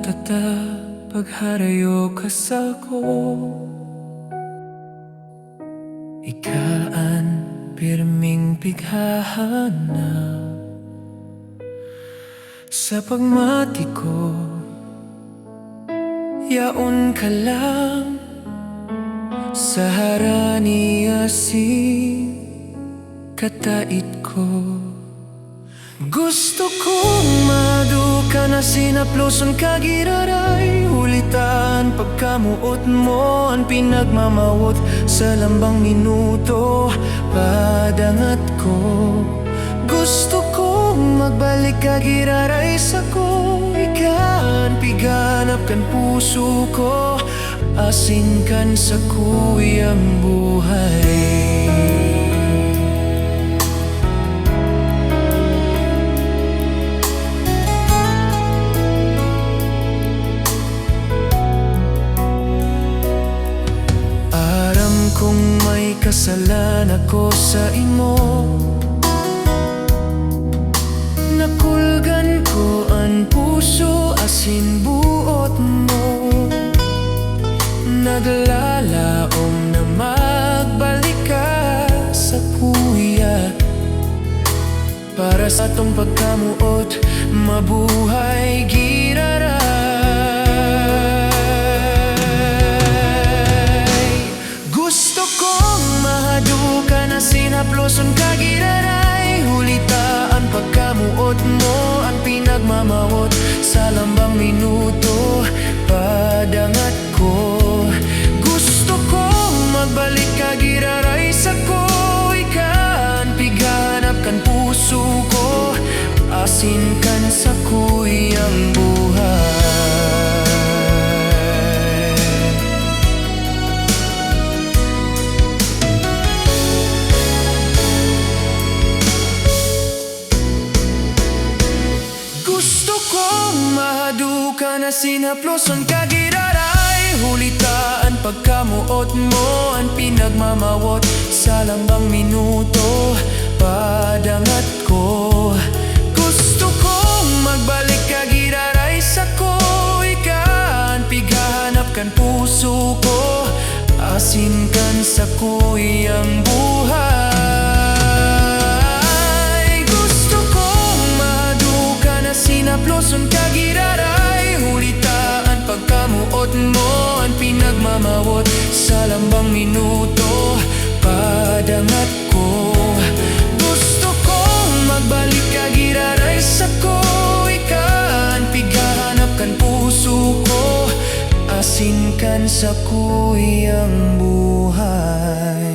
tata pagharayo kasako ikaan pirming pighahana sa pagmati ko yaon ka lang sa harani asin katait ko. Gusto kong maduka na sinaploson kagiraray hulitaan pagkamuot mo ang pinagmamawot sa lambang minuto padangat ko. Gusto kong magbalik kagiraray sa ko ikan piganap kan puso ko asin kan sa kuyang buhay. Kung may kasalan ako sa imo nakulgan ko ang puso asin buot mo naglalaom na magbalik ka sa kuya para sa tong pagkamuot mabuhay giraray. Sinaploson kagiraray hulitaan pagkamuot mo ang pinagmamawot sa lambang minuto padangat ko. Gusto kong magbalik kagiraray sa ko ikan pighanap kan puso ko asin kan sa kuyang buhay. Mahaduka na sinaploson kagiraray hulitaan pagkamuot mo ang pinagmamawot sa lambang minuto padangat ko. Gusto kong magbalik kagiraray sa ko ikan pighanap kan puso ko asin kan sa kuyang buhay. Sinaploson kagiraray hulitaan pagkamuot mo ang pinagmamawot sa lambang minuto padangat ko. Gusto kong magbalik kagiraray sa ko ikan pighanap kan puso ko asin kan sa kuyang buhay.